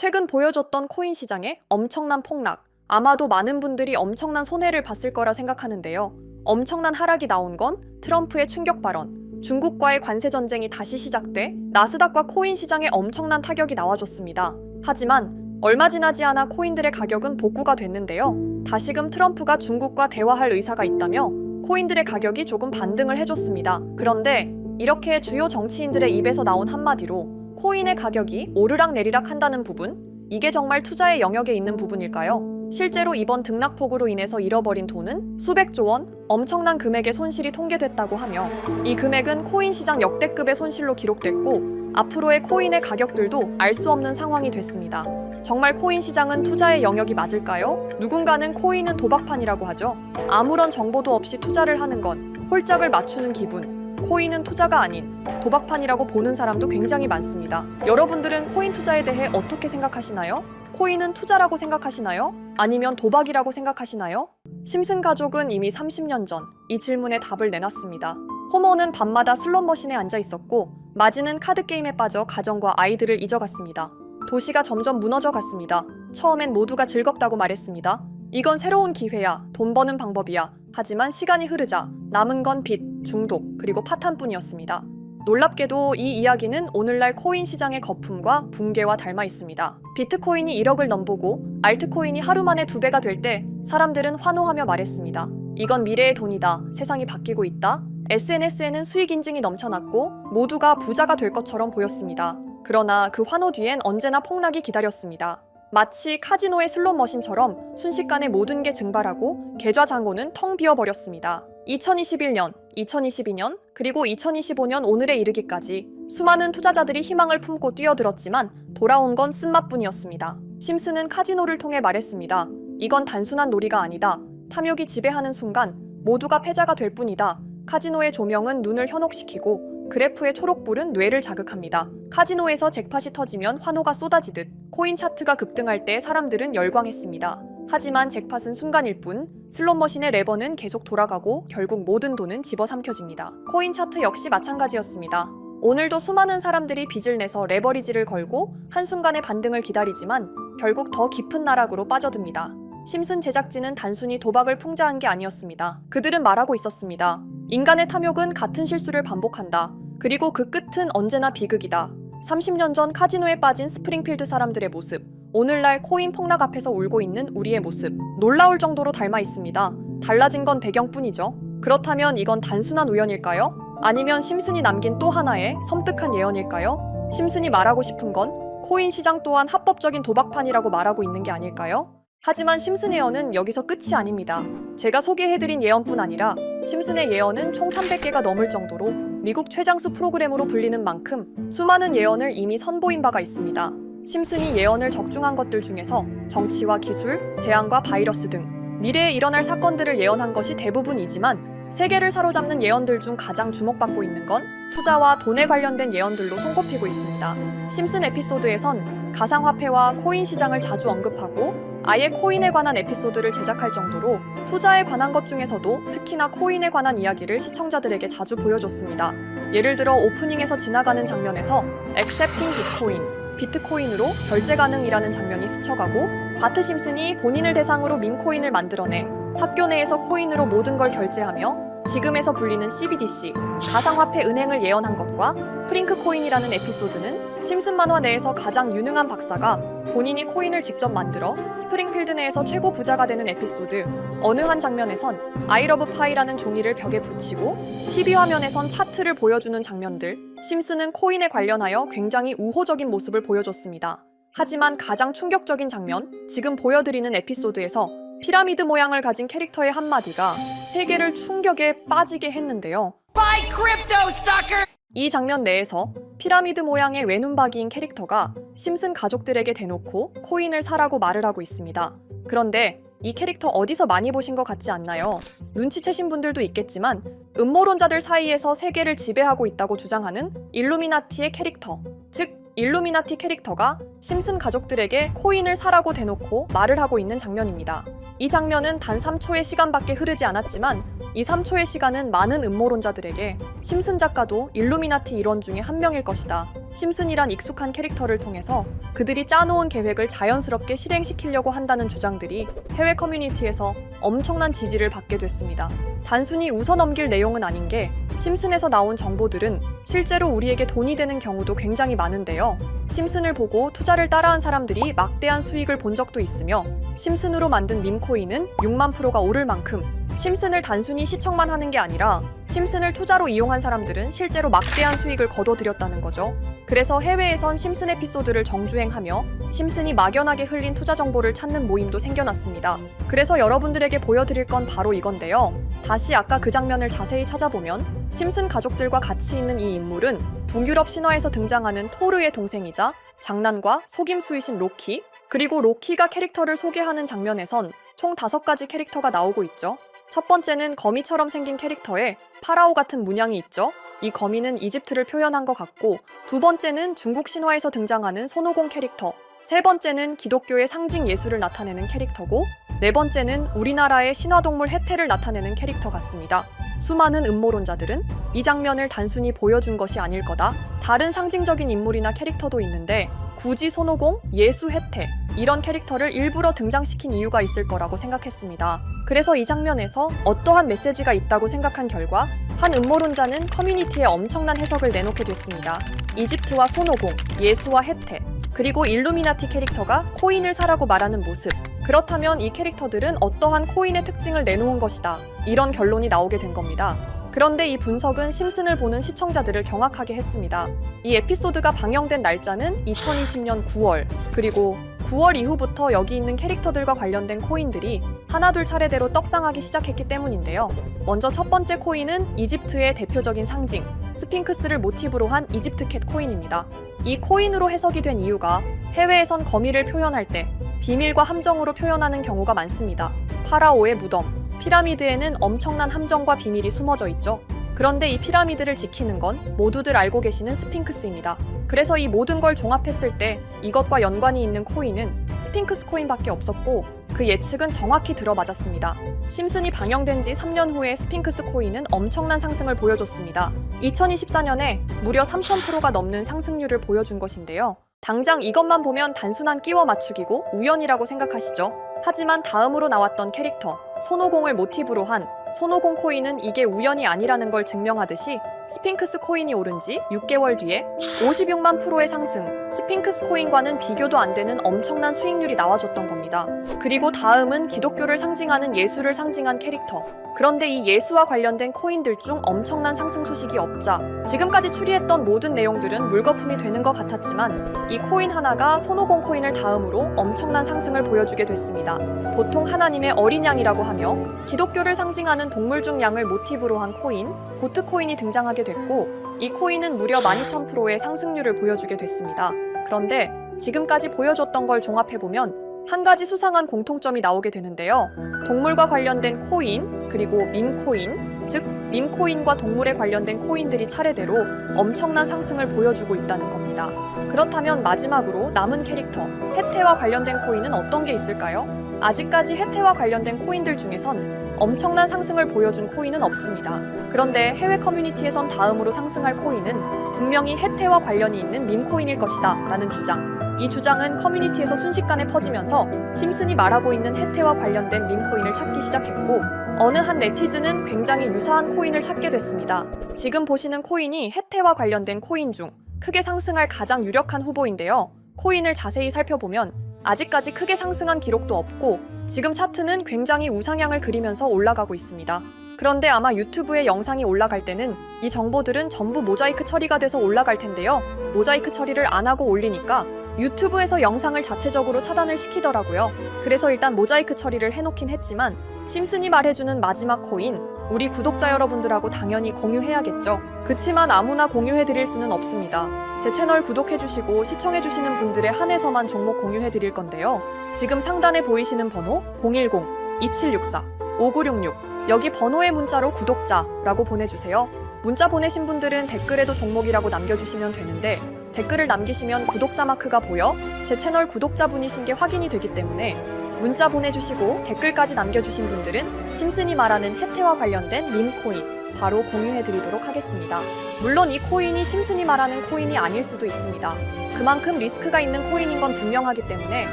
최근 보여줬던 코인 시장의 엄청난 폭락. 아마도 많은 분들이 엄청난 손해를 봤을 거라 생각하는데요. 엄청난 하락이 나온 건 트럼프의 충격 발언, 중국과의 관세 전쟁이 다시 시작돼 나스닥과 코인 시장에 엄청난 타격이 나와줬습니다. 하지만 얼마 지나지 않아 코인들의 가격은 복구가 됐는데요. 다시금 트럼프가 중국과 대화할 의사가 있다며 코인들의 가격이 조금 반등을 해줬습니다. 그런데 이렇게 주요 정치인들의 입에서 나온 한마디로 코인의 가격이 오르락내리락 한다는 부분, 이게 정말 투자의 영역에 있는 부분일까요? 실제로 이번 등락폭으로 인해서 잃어버린 돈은 수백조 원, 엄청난 금액의 손실이 통계됐다고 하며 이 금액은 코인 시장 역대급의 손실로 기록됐고 앞으로의 코인의 가격들도 알 수 없는 상황이 됐습니다. 정말 코인 시장은 투자의 영역이 맞을까요? 누군가는 코인은 도박판이라고 하죠. 아무런 정보도 없이 투자를 하는 건 홀짝을 맞추는 기분. 코인은 투자가 아닌 도박판이라고 보는 사람도 굉장히 많습니다. 여러분들은 코인 투자에 대해 어떻게 생각하시나요? 코인은 투자라고 생각하시나요? 아니면 도박이라고 생각하시나요? 심슨 가족은 이미 30년 전 이 질문에 답을 내놨습니다. 호모는 밤마다 슬롯머신에 앉아 있었고 마지는 카드게임에 빠져 가정과 아이들을 잊어갔습니다. 도시가 점점 무너져 갔습니다. 처음엔 모두가 즐겁다고 말했습니다. 이건 새로운 기회야, 돈 버는 방법이야. 하지만 시간이 흐르자 남은 건 빚, 중독, 그리고 파탄뿐이었습니다. 놀랍게도 이 이야기는 오늘날 코인 시장의 거품과 붕괴와 닮아 있습니다. 비트코인이 1억을 넘보고 알트코인이 하루 만에 2배가 될 때 사람들은 환호하며 말했습니다. 이건 미래의 돈이다. 세상이 바뀌고 있다. SNS에는 수익 인증이 넘쳐났고 모두가 부자가 될 것처럼 보였습니다. 그러나 그 환호 뒤엔 언제나 폭락이 기다렸습니다. 마치 카지노의 슬롯머신처럼 순식간에 모든 게 증발하고 계좌 잔고는 텅 비어버렸습니다. 2021년, 2022년, 그리고 2025년 오늘에 이르기까지 수많은 투자자들이 희망을 품고 뛰어들었지만 돌아온 건 쓴맛뿐이었습니다. 심슨은 카지노를 통해 말했습니다. 이건 단순한 놀이가 아니다. 탐욕이 지배하는 순간 모두가 패자가 될 뿐이다. 카지노의 조명은 눈을 현혹시키고 그래프의 초록불은 뇌를 자극합니다. 카지노에서 잭팟이 터지면 환호가 쏟아지듯 코인 차트가 급등할 때 사람들은 열광했습니다. 하지만 잭팟은 순간일 뿐 슬롯머신의 레버는 계속 돌아가고 결국 모든 돈은 집어삼켜집니다. 코인 차트 역시 마찬가지였습니다. 오늘도 수많은 사람들이 빚을 내서 레버리지를 걸고 한순간의 반등을 기다리지만 결국 더 깊은 나락으로 빠져듭니다. 심슨 제작진은 단순히 도박을 풍자한 게 아니었습니다. 그들은 말하고 있었습니다. 인간의 탐욕은 같은 실수를 반복한다. 그리고 그 끝은 언제나 비극이다. 30년 전 카지노에 빠진 스프링필드 사람들의 모습, 오늘날 코인 폭락 앞에서 울고 있는 우리의 모습, 놀라울 정도로 닮아 있습니다. 달라진 건 배경뿐이죠. 그렇다면 이건 단순한 우연일까요? 아니면 심슨이 남긴 또 하나의 섬뜩한 예언일까요? 심슨이 말하고 싶은 건 코인 시장 또한 합법적인 도박판이라고 말하고 있는 게 아닐까요? 하지만 심슨 예언은 여기서 끝이 아닙니다. 제가 소개해드린 예언뿐 아니라 심슨의 예언은 총 300개가 넘을 정도로 미국 최장수 프로그램으로 불리는 만큼 수많은 예언을 이미 선보인 바가 있습니다. 심슨이 예언을 적중한 것들 중에서 정치와 기술, 재앙과 바이러스 등 미래에 일어날 사건들을 예언한 것이 대부분이지만 세계를 사로잡는 예언들 중 가장 주목받고 있는 건 투자와 돈에 관련된 예언들로 손꼽히고 있습니다. 심슨 에피소드에선 가상화폐와 코인 시장을 자주 언급하고 아예 코인에 관한 에피소드를 제작할 정도로 투자에 관한 것 중에서도 특히나 코인에 관한 이야기를 시청자들에게 자주 보여줬습니다. 예를 들어 오프닝에서 지나가는 장면에서 Accepting Bitcoin, 비트코인으로 결제 가능이라는 장면이 스쳐가고 바트 심슨이 본인을 대상으로 밈코인을 만들어내 학교 내에서 코인으로 모든 걸 결제하며 지금에서 불리는 CBDC, 가상화폐 은행을 예언한 것과 프링크 코인이라는 에피소드는 심슨 만화 내에서 가장 유능한 박사가 본인이 코인을 직접 만들어 스프링필드 내에서 최고 부자가 되는 에피소드, 어느 한 장면에선 I love pie라는 종이를 벽에 붙이고 TV 화면에선 차트를 보여주는 장면들, 심슨은 코인에 관련하여 굉장히 우호적인 모습을 보여줬습니다. 하지만 가장 충격적인 장면, 지금 보여드리는 에피소드에서 피라미드 모양을 가진 캐릭터의 한마디가 세계를 충격에 빠지게 했는데요. Buy crypto, sucker! 이 장면 내에서 피라미드 모양의 외눈박이인 캐릭터가 심슨 가족들에게 대놓고 코인을 사라고 말을 하고 있습니다. 그런데 이 캐릭터 어디서 많이 보신 것 같지 않나요? 눈치채신 분들도 있겠지만 음모론자들 사이에서 세계를 지배하고 있다고 주장하는 일루미나티의 캐릭터, 즉 일루미나티 캐릭터가 심슨 가족들에게 코인을 사라고 대놓고 말을 하고 있는 장면입니다. 이 장면은 단 3초의 시간밖에 흐르지 않았지만 이 3초의 시간은 많은 음모론자들에게 심슨 작가도 일루미나티 일원 중에 한 명일 것이다. 심슨이란 익숙한 캐릭터를 통해서 그들이 짜놓은 계획을 자연스럽게 실행시키려고 한다는 주장들이 해외 커뮤니티에서 엄청난 지지를 받게 됐습니다. 단순히 웃어넘길 내용은 아닌 게 심슨에서 나온 정보들은 실제로 우리에게 돈이 되는 경우도 굉장히 많은데요. 심슨을 보고 투자를 따라한 사람들이 막대한 수익을 본 적도 있으며 심슨으로 만든 밈코인은 6만 프로가 오를 만큼 심슨을 단순히 시청만 하는 게 아니라 심슨을 투자로 이용한 사람들은 실제로 막대한 수익을 거둬들였다는 거죠. 그래서 해외에선 심슨 에피소드를 정주행하며 심슨이 막연하게 흘린 투자 정보를 찾는 모임도 생겨났습니다. 그래서 여러분들에게 보여드릴 건 바로 이건데요. 다시 아까 그 장면을 자세히 찾아보면 심슨 가족들과 같이 있는 이 인물은 북유럽 신화에서 등장하는 토르의 동생이자 장난과 속임수이신 로키, 그리고 로키가 캐릭터를 소개하는 장면에선 총 5가지 캐릭터가 나오고 있죠. 첫 번째는 거미처럼 생긴 캐릭터에 파라오 같은 문양이 있죠. 이 거미는 이집트를 표현한 것 같고, 두 번째는 중국 신화에서 등장하는 손오공 캐릭터, 세 번째는 기독교의 상징 예수를 나타내는 캐릭터고, 네 번째는 우리나라의 신화동물 해태를 나타내는 캐릭터 같습니다. 수많은 음모론자들은 이 장면을 단순히 보여준 것이 아닐 거다, 다른 상징적인 인물이나 캐릭터도 있는데 굳이 손오공, 예수, 해태 이런 캐릭터를 일부러 등장시킨 이유가 있을 거라고 생각했습니다. 그래서 이 장면에서 어떠한 메시지가 있다고 생각한 결과 한 음모론자는 커뮤니티에 엄청난 해석을 내놓게 됐습니다. 이집트와 손오공, 예수와 해태, 그리고 일루미나티 캐릭터가 코인을 사라고 말하는 모습, 그렇다면 이 캐릭터들은 어떠한 코인의 특징을 내놓은 것이다, 이런 결론이 나오게 된 겁니다. 그런데 이 분석은 심슨을 보는 시청자들을 경악하게 했습니다. 이 에피소드가 방영된 날짜는 2020년 9월, 그리고 9월 이후부터 여기 있는 캐릭터들과 관련된 코인들이 하나둘 차례대로 떡상하기 시작했기 때문인데요. 먼저 첫 번째 코인은 이집트의 대표적인 상징, 스핑크스를 모티브로 한 이집트 캣 코인입니다. 이 코인으로 해석이 된 이유가 해외에선 거미를 표현할 때 비밀과 함정으로 표현하는 경우가 많습니다. 파라오의 무덤, 피라미드에는 엄청난 함정과 비밀이 숨어져 있죠. 그런데 이 피라미드를 지키는 건 모두들 알고 계시는 스핑크스입니다. 그래서 이 모든 걸 종합했을 때 이것과 연관이 있는 코인은 스핑크스 코인밖에 없었고, 그 예측은 정확히 들어맞았습니다. 심슨이 방영된 지 3년 후에 스핑크스 코인은 엄청난 상승을 보여줬습니다. 2024년에 무려 3000%가 넘는 상승률을 보여준 것인데요. 당장 이것만 보면 단순한 끼워 맞추기고 우연이라고 생각하시죠? 하지만 다음으로 나왔던 캐릭터, 손오공을 모티브로 한 손오공 코인은 이게 우연이 아니라는 걸 증명하듯이 스핑크스 코인이 오른 지 6개월 뒤에 56만 프로의 상승, 스핑크스 코인과는 비교도 안 되는 엄청난 수익률이 나와줬던 겁니다. 그리고 다음은 기독교를 상징하는 예수를 상징한 캐릭터. 그런데 이 예수와 관련된 코인들 중 엄청난 상승 소식이 없자 지금까지 추리했던 모든 내용들은 물거품이 되는 것 같았지만 이 코인 하나가 손오공 코인을 다음으로 엄청난 상승을 보여주게 됐습니다. 보통 하나님의 어린 양이라고 하며 기독교를 상징하는 동물 중 양을 모티브로 한 코인, 고트 코인이 등장하게 됐고, 이 코인은 무려 12,000%의 상승률을 보여주게 됐습니다. 그런데 지금까지 보여줬던 걸 종합해보면 한 가지 수상한 공통점이 나오게 되는데요. 동물과 관련된 코인, 그리고 밈코인, 즉 밈코인과 동물에 관련된 코인들이 차례대로 엄청난 상승을 보여주고 있다는 겁니다. 그렇다면 마지막으로 남은 캐릭터, 해태와 관련된 코인은 어떤 게 있을까요? 아직까지 해태와 관련된 코인들 중에선 엄청난 상승을 보여준 코인은 없습니다. 그런데 해외 커뮤니티에선 다음으로 상승할 코인은 분명히 해태와 관련이 있는 밈코인일 것이다 라는 주장. 이 주장은 커뮤니티에서 순식간에 퍼지면서 심슨이 말하고 있는 해태와 관련된 밈코인을 찾기 시작했고, 어느 한 네티즌은 굉장히 유사한 코인을 찾게 됐습니다. 지금 보시는 코인이 해태와 관련된 코인 중 크게 상승할 가장 유력한 후보인데요. 코인을 자세히 살펴보면 아직까지 크게 상승한 기록도 없고 지금 차트는 굉장히 우상향을 그리면서 올라가고 있습니다. 그런데 아마 유튜브에 영상이 올라갈 때는 이 정보들은 전부 모자이크 처리가 돼서 올라갈 텐데요. 모자이크 처리를 안 하고 올리니까 유튜브에서 영상을 자체적으로 차단을 시키더라고요. 그래서 일단 모자이크 처리를 해놓긴 했지만 심슨이 말해주는 마지막 코인, 우리 구독자 여러분들하고 당연히 공유해야겠죠. 그치만 아무나 공유해드릴 수는 없습니다. 제 채널 구독해주시고 시청해주시는 분들에 한해서만 종목 공유해드릴 건데요. 지금 상단에 보이시는 번호 010-2764-5966 여기 번호의 문자로 구독자라고 보내주세요. 문자 보내신 분들은 댓글에도 종목이라고 남겨주시면 되는데 댓글을 남기시면 구독자 마크가 보여 제 채널 구독자분이신 게 확인이 되기 때문에 문자 보내주시고 댓글까지 남겨주신 분들은 심슨이 말하는 혜태와 관련된 밈코인 바로 공유해드리도록 하겠습니다. 물론 이 코인이 심슨이 말하는 코인이 아닐 수도 있습니다. 그만큼 리스크가 있는 코인인 건 분명하기 때문에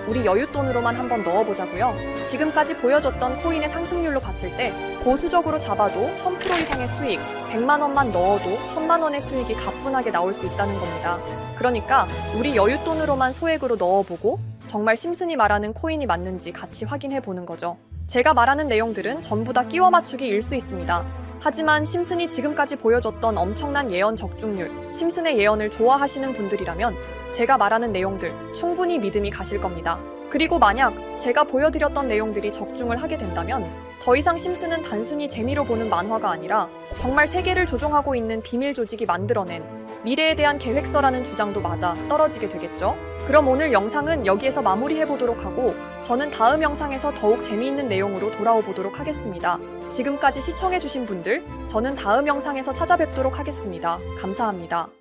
우리 여윳돈으로만 한번 넣어보자고요. 지금까지 보여줬던 코인의 상승률로 봤을 때 보수적으로 잡아도 1000% 이상의 수익, 100만 원만 넣어도 1000만 원의 수익이 가뿐하게 나올 수 있다는 겁니다. 그러니까 우리 여윳돈으로만 소액으로 넣어보고 정말 심슨이 말하는 코인이 맞는지 같이 확인해보는 거죠. 제가 말하는 내용들은 전부 다 끼워 맞추기일 수 있습니다. 하지만 심슨이 지금까지 보여줬던 엄청난 예언 적중률, 심슨의 예언을 좋아하시는 분들이라면 제가 말하는 내용들 충분히 믿음이 가실 겁니다. 그리고 만약 제가 보여드렸던 내용들이 적중을 하게 된다면 더 이상 심슨은 단순히 재미로 보는 만화가 아니라 정말 세계를 조종하고 있는 비밀 조직이 만들어낸 미래에 대한 계획서라는 주장도 맞아 떨어지게 되겠죠? 그럼 오늘 영상은 여기에서 마무리해보도록 하고 저는 다음 영상에서 더욱 재미있는 내용으로 돌아오도록 하겠습니다. 지금까지 시청해주신 분들, 저는 다음 영상에서 찾아뵙도록 하겠습니다. 감사합니다.